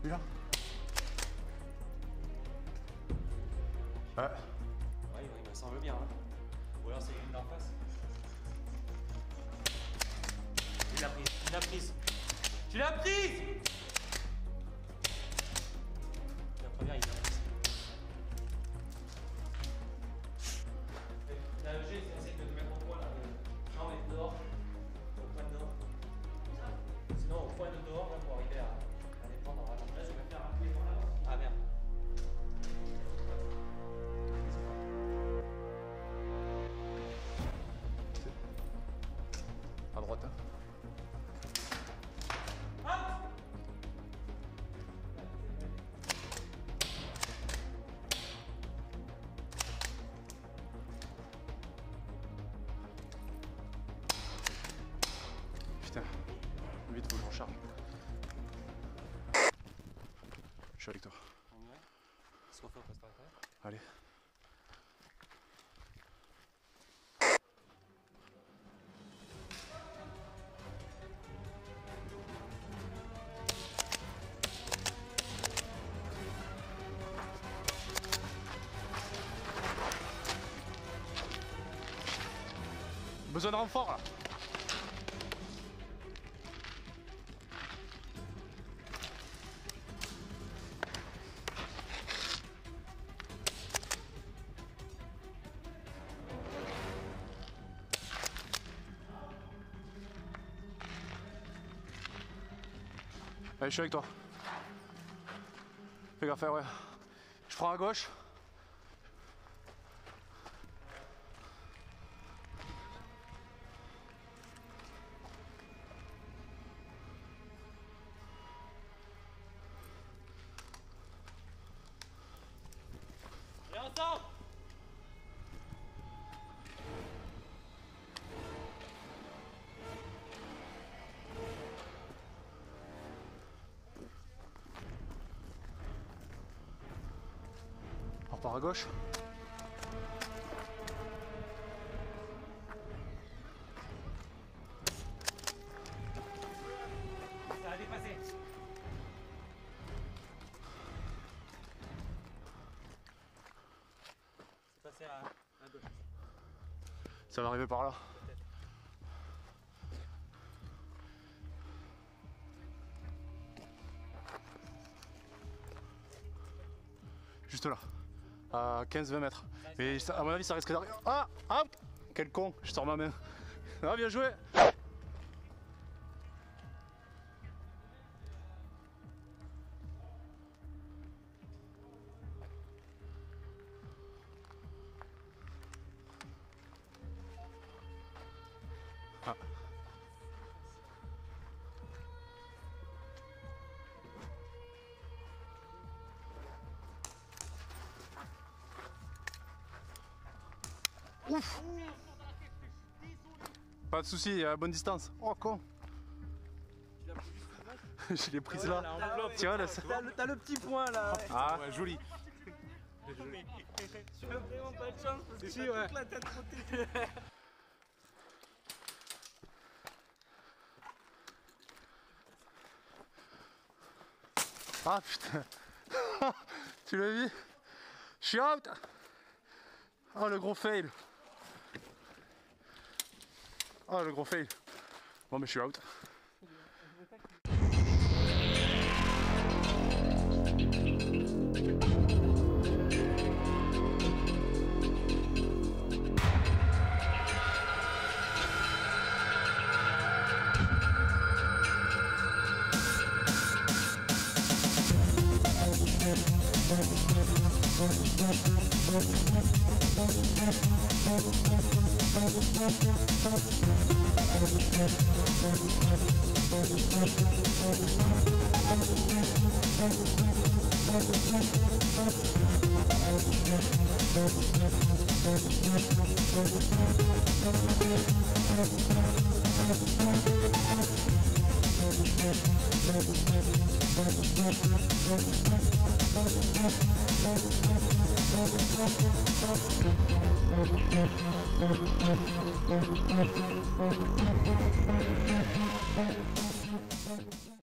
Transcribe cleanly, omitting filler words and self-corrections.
Lui là. Ouais. Ouais, il me semble bien. Hein. Ou alors c'est une d'en face. Il l'a prise, il l'a prise. Tu l'as prise! La première, il l'a prise. La G, c'est essayer de te mettre en point là. Non, mais dehors. Au point de dehors. Sinon, au point de dehors, là, pour arriver à les prendre en ralenti. Là, je vais faire un peu par là. Ah merde. À droite. Hein. Putain, vite, faut que je recharge. Je suis avec toi. On y va? Qu'est-ce qu'on fait? On passe par l'intérieur? Allez. Besoin de renfort là. Allez, je suis avec toi. Fais gaffe, ouais. Je prends à gauche. Et ensemble! On repart à gauche. Ça a dépassé. C'est passé à gauche. Ça va arriver par là. Peut-être. Juste là. À 15-20 mètres. Mais ça, à mon avis, ça risque d'arriver. Ah! Ah! Quel con! Je sors ma main. Ah, bien joué! Ah. Ouf! Pas de soucis, à bonne distance. Oh con! Je l'ai prise là. Tiens, là. T'as le petit point là. Ah, ouais, joli. Tu as vraiment pas de chance parce que tu as toute la tête protégée. Ah putain! Tu l'as vu? Je suis out! Oh le gros fail! Oh le gros fail! Bon mais je suis out.